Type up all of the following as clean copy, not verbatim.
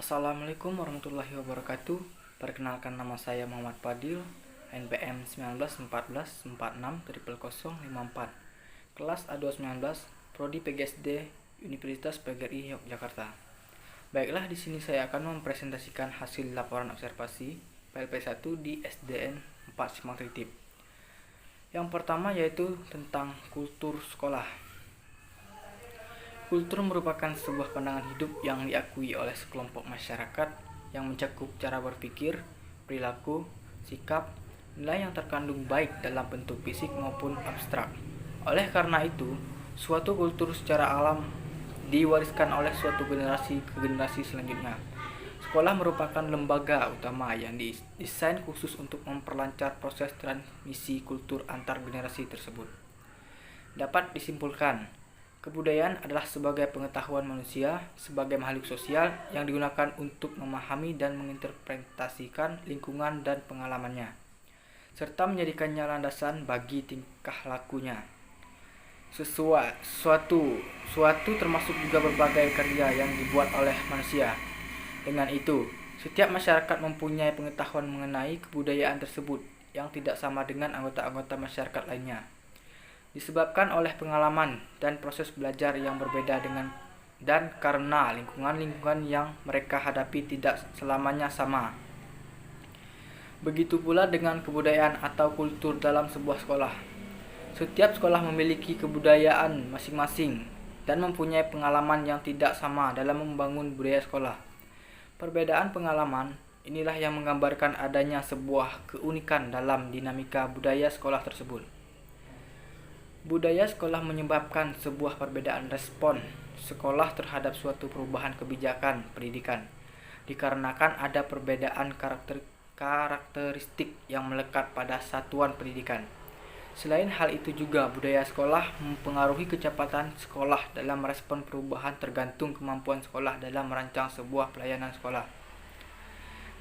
Assalamualaikum warahmatullahi wabarakatuh. Perkenalkan, nama saya Muhammad Fadil, NPM 1914460054, kelas A219, Prodi PGSD, Universitas PGRI Yogyakarta. Baiklah, di sini saya akan mempresentasikan hasil laporan observasi PLP1 di SDN 4 Simpang Tritip. Yang pertama yaitu tentang kultur sekolah. Kultur merupakan sebuah pandangan hidup yang diakui oleh sekelompok masyarakat yang mencakup cara berpikir, perilaku, sikap, nilai yang terkandung baik dalam bentuk fisik maupun abstrak. Oleh karena itu, suatu kultur secara alam diwariskan oleh suatu generasi ke generasi selanjutnya. Sekolah merupakan lembaga utama yang didesain khusus untuk memperlancar proses transmisi kultur antar generasi tersebut. Dapat disimpulkan, kebudayaan adalah sebagai pengetahuan manusia sebagai makhluk sosial yang digunakan untuk memahami dan menginterpretasikan lingkungan dan pengalamannya, serta menjadikannya landasan bagi tingkah lakunya. Suatu termasuk juga berbagai karya yang dibuat oleh manusia. Dengan itu, setiap masyarakat mempunyai pengetahuan mengenai kebudayaan tersebut yang tidak sama dengan anggota-anggota masyarakat lainnya, disebabkan oleh pengalaman dan proses belajar yang berbeda dan karena lingkungan yang mereka hadapi tidak selamanya sama. Begitu pula dengan kebudayaan atau kultur dalam sebuah sekolah. Setiap sekolah memiliki kebudayaan masing-masing dan mempunyai pengalaman yang tidak sama dalam membangun budaya sekolah. Perbedaan pengalaman inilah yang menggambarkan adanya sebuah keunikan dalam dinamika budaya sekolah tersebut. Budaya sekolah menyebabkan sebuah perbedaan respon sekolah terhadap suatu perubahan kebijakan pendidikan, dikarenakan ada perbedaan karakteristik yang melekat pada satuan pendidikan. Selain hal itu juga, budaya sekolah mempengaruhi kecepatan sekolah dalam merespon perubahan tergantung kemampuan sekolah dalam merancang sebuah pelayanan sekolah.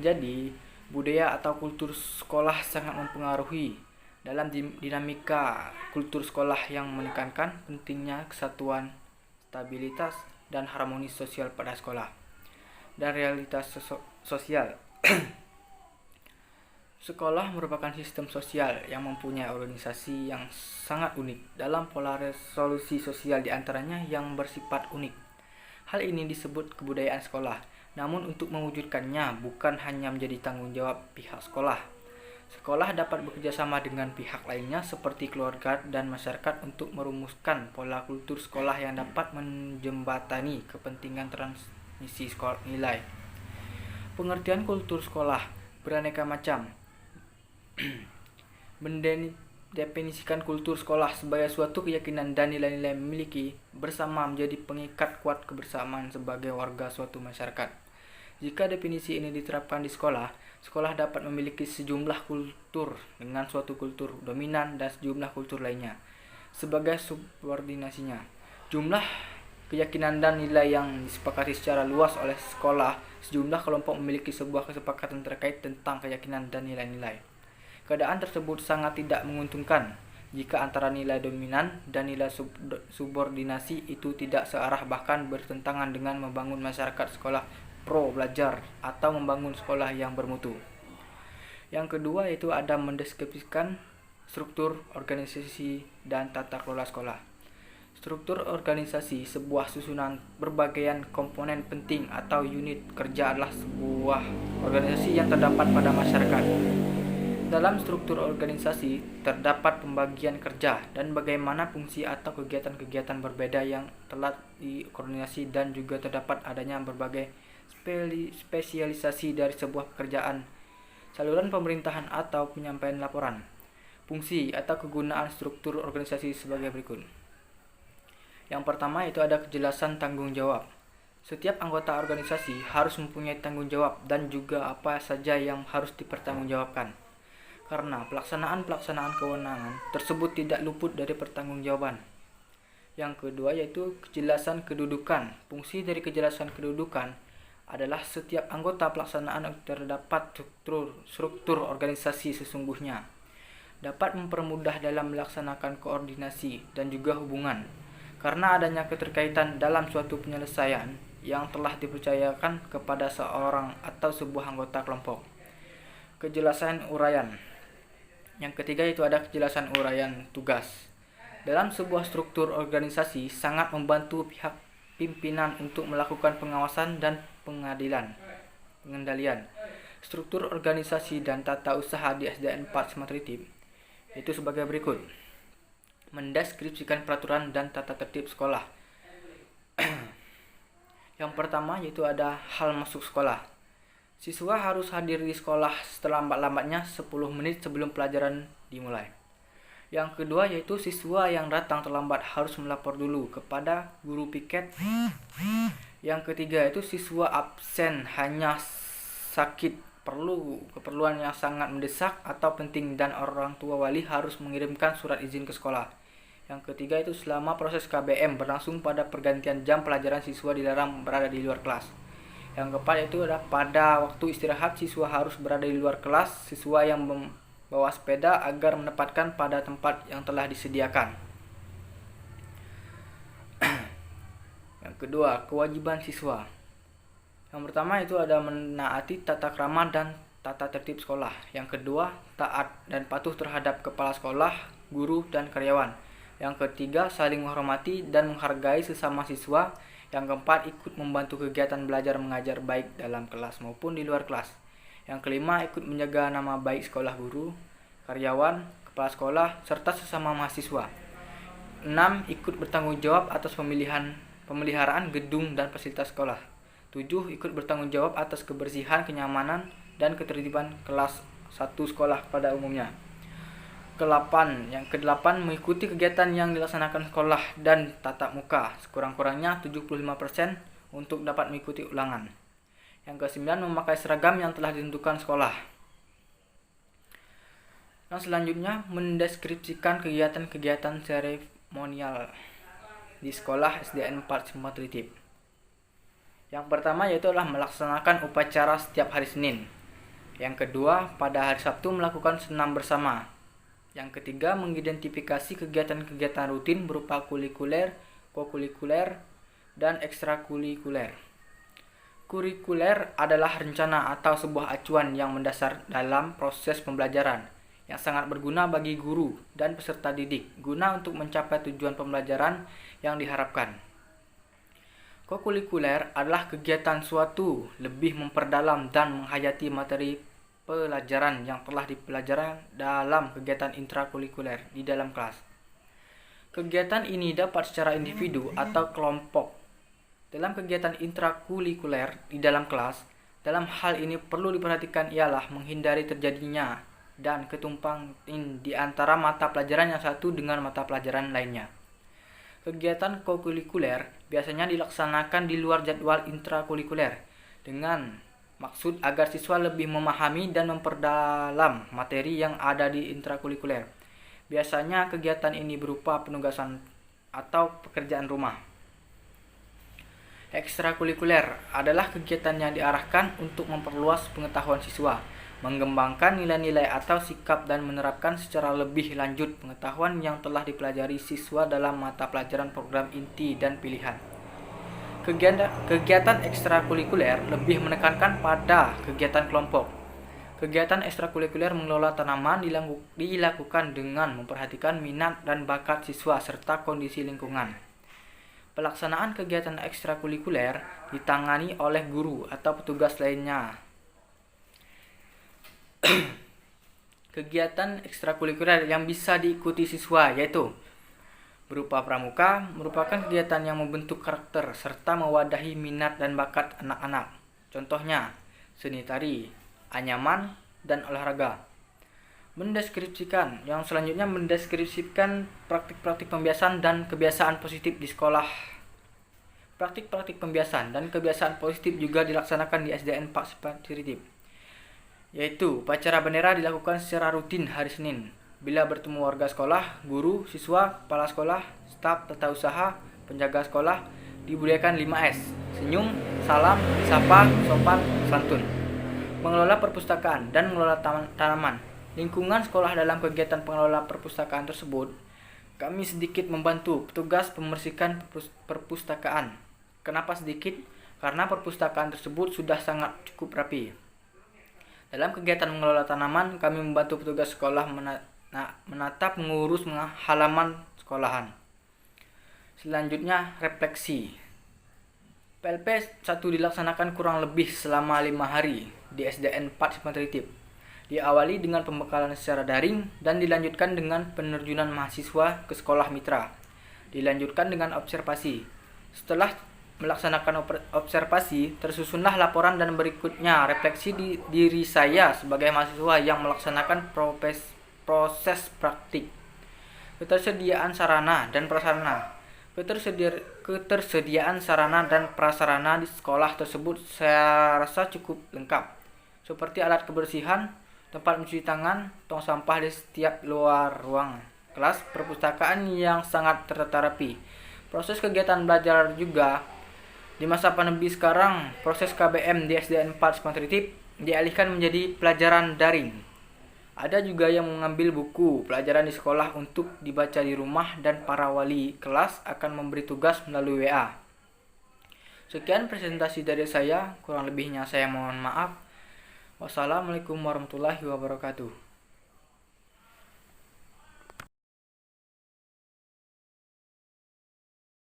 Jadi, budaya atau kultur sekolah sangat mempengaruhi dalam dinamika kultur sekolah yang menekankan pentingnya kesatuan, stabilitas, dan harmoni sosial pada sekolah dan realitas sosial. Sekolah merupakan sistem sosial yang mempunyai organisasi yang sangat unik dalam pola resolusi sosial, diantaranya yang bersifat unik. Hal ini disebut kebudayaan sekolah. Namun untuk mewujudkannya bukan hanya menjadi tanggung jawab pihak sekolah. Sekolah dapat bekerjasama dengan pihak lainnya seperti keluarga dan masyarakat untuk merumuskan pola kultur sekolah yang dapat menjembatani kepentingan transmisi nilai. Pengertian kultur sekolah beraneka macam. Mendefinisikan kultur sekolah sebagai suatu keyakinan dan nilai-nilai memiliki bersama menjadi pengikat kuat kebersamaan sebagai warga suatu masyarakat. Jika definisi ini diterapkan di sekolah, sekolah dapat memiliki sejumlah kultur dengan suatu kultur dominan dan sejumlah kultur lainnya sebagai subordinasinya. Jumlah keyakinan dan nilai yang disepakati secara luas oleh sekolah, sejumlah kelompok memiliki sebuah kesepakatan terkait tentang keyakinan dan nilai-nilai. Keadaan tersebut sangat tidak menguntungkan jika antara nilai dominan dan nilai subordinasi itu tidak searah, bahkan bertentangan dengan membangun masyarakat sekolah pro belajar atau membangun sekolah yang bermutu. Yang kedua yaitu ada mendeskripsikan struktur organisasi dan tata kelola sekolah. Struktur organisasi sebuah susunan berbagai komponen penting atau unit kerja adalah sebuah organisasi yang terdapat pada masyarakat. Dalam struktur organisasi terdapat pembagian kerja dan bagaimana fungsi atau kegiatan-kegiatan berbeda yang telah dikoordinasi, dan juga terdapat adanya berbagai spesialisasi dari sebuah pekerjaan, saluran pemerintahan atau penyampaian laporan. Fungsi atau kegunaan struktur organisasi sebagai berikut. Yang pertama itu ada kejelasan tanggung jawab. Setiap anggota organisasi harus mempunyai tanggung jawab dan juga apa saja yang harus dipertanggungjawabkan, karena pelaksanaan kewenangan tersebut tidak luput dari pertanggungjawaban. Yang kedua yaitu kejelasan kedudukan. Fungsi dari kejelasan kedudukan adalah setiap anggota pelaksanaan terdapat struktur organisasi sesungguhnya, dapat mempermudah dalam melaksanakan koordinasi dan juga hubungan, karena adanya keterkaitan dalam suatu penyelesaian yang telah dipercayakan kepada seorang atau sebuah anggota kelompok. Kejelasan uraian. Yang ketiga itu ada kejelasan uraian tugas. Dalam sebuah struktur organisasi sangat membantu pihak pimpinan untuk melakukan pengawasan dan pengendalian struktur organisasi dan tata usaha di SDN 4 Sematritip itu sebagai berikut. Mendeskripsikan peraturan dan tata tertib sekolah. Yang pertama yaitu ada hal masuk sekolah. Siswa harus hadir di sekolah selambat-lambatnya 10 menit sebelum pelajaran dimulai. Yang kedua yaitu siswa yang datang terlambat harus melapor dulu kepada guru piket. Yang ketiga itu siswa absen hanya sakit, keperluan yang sangat mendesak atau penting dan orang tua wali harus mengirimkan surat izin ke sekolah. Yang ketiga itu selama proses KBM berlangsung pada pergantian jam pelajaran siswa dilarang berada di luar kelas. Yang keempat itu adalah pada waktu istirahat siswa harus berada di luar kelas. Siswa yang bawa sepeda agar menempatkan pada tempat yang telah disediakan. Yang kedua, kewajiban siswa. Yang pertama itu ada menaati tata krama dan tata tertib sekolah. Yang kedua, taat dan patuh terhadap kepala sekolah, guru, dan karyawan. Yang ketiga, saling menghormati dan menghargai sesama siswa. Yang keempat, ikut membantu kegiatan belajar mengajar baik dalam kelas maupun di luar kelas. Yang kelima, ikut menjaga nama baik sekolah, guru, karyawan, kepala sekolah, serta sesama mahasiswa. 6. Ikut bertanggung jawab atas pemeliharaan gedung dan fasilitas sekolah. 7. Ikut bertanggung jawab atas kebersihan, kenyamanan, dan ketertiban kelas 1 sekolah pada umumnya. Yang ke-8, mengikuti kegiatan yang dilaksanakan sekolah dan tatap muka, sekurang-kurangnya 75% untuk dapat mengikuti ulangan. Yang ke-9, memakai seragam yang telah ditentukan sekolah. Yang selanjutnya, mendeskripsikan kegiatan-kegiatan seremonial di sekolah SDN 4 Sematritip. Yang pertama yaitu adalah melaksanakan upacara setiap hari Senin. Yang kedua, pada hari Sabtu melakukan senam bersama. Yang ketiga, mengidentifikasi kegiatan-kegiatan rutin berupa kurikuler, kokurikuler, dan ekstrakurikuler. Kurikuler adalah rencana atau sebuah acuan yang mendasar dalam proses pembelajaran yang sangat berguna bagi guru dan peserta didik guna untuk mencapai tujuan pembelajaran yang diharapkan. Kokurikuler adalah kegiatan suatu lebih memperdalam dan menghayati materi pelajaran yang telah dipelajari dalam kegiatan intrakurikuler di dalam kelas. Kegiatan ini dapat secara individu atau kelompok. Dalam kegiatan intrakurikuler di dalam kelas, dalam hal ini perlu diperhatikan ialah menghindari terjadinya dan ketumpangan di antara mata pelajaran yang satu dengan mata pelajaran lainnya. Kegiatan kokurikuler biasanya dilaksanakan di luar jadwal intrakurikuler dengan maksud agar siswa lebih memahami dan memperdalam materi yang ada di intrakurikuler. Biasanya kegiatan ini berupa penugasan atau pekerjaan rumah. Ekstrakurikuler adalah kegiatan yang diarahkan untuk memperluas pengetahuan siswa, mengembangkan nilai-nilai atau sikap dan menerapkan secara lebih lanjut pengetahuan yang telah dipelajari siswa dalam mata pelajaran program inti dan pilihan. Kegiatan ekstrakurikuler lebih menekankan pada kegiatan kelompok. Kegiatan ekstrakurikuler mengelola tanaman dilakukan dengan memperhatikan minat dan bakat siswa serta kondisi lingkungan. Pelaksanaan kegiatan ekstrakurikuler ditangani oleh guru atau petugas lainnya. Kegiatan ekstrakurikuler yang bisa diikuti siswa yaitu berupa pramuka, merupakan kegiatan yang membentuk karakter serta mewadahi minat dan bakat anak-anak. Contohnya, seni tari, anyaman, dan olahraga. Yang selanjutnya mendeskripsikan praktik-praktik pembiasaan dan kebiasaan positif di sekolah. Praktik-praktik pembiasaan dan kebiasaan positif juga dilaksanakan di SDN 4 Sematritip, yaitu upacara bendera dilakukan secara rutin hari Senin. Bila bertemu warga sekolah, guru, siswa, kepala sekolah, staf tata usaha, penjaga sekolah, dibudayakan 5S: senyum, salam, sapa, sopan, santun. Mengelola perpustakaan dan mengelola tanaman lingkungan sekolah. Dalam kegiatan pengelola perpustakaan tersebut, kami sedikit membantu petugas membersihkan perpustakaan. Kenapa sedikit? karena perpustakaan tersebut sudah sangat cukup rapi. Dalam kegiatan mengelola tanaman, kami membantu petugas sekolah menatap mengurus halaman sekolahan. Selanjutnya, refleksi. PLP 1 dilaksanakan kurang lebih selama 5 hari di SDN 4 Simatritip. Diawali dengan pembekalan secara daring dan dilanjutkan dengan penerjunan mahasiswa ke sekolah mitra. Dilanjutkan dengan observasi. Setelah melaksanakan observasi, tersusunlah laporan dan berikutnya refleksi di diri saya sebagai mahasiswa yang melaksanakan proses praktik. Ketersediaan sarana dan prasarana. Ketersediaan sarana dan prasarana di sekolah tersebut saya rasa cukup lengkap, seperti alat kebersihan, tempat mencuci tangan, tong sampah di setiap luar ruang kelas, perpustakaan yang sangat tertata rapi. Proses kegiatan belajar juga. Di masa pandemi sekarang, proses KBM di SDN 4 Simatritip dialihkan menjadi pelajaran daring. Ada juga yang mengambil buku pelajaran di sekolah untuk dibaca di rumah dan para wali kelas akan memberi tugas melalui WA. Sekian presentasi dari saya, kurang lebihnya saya mohon maaf. Wassalamualaikum warahmatullahi wabarakatuh.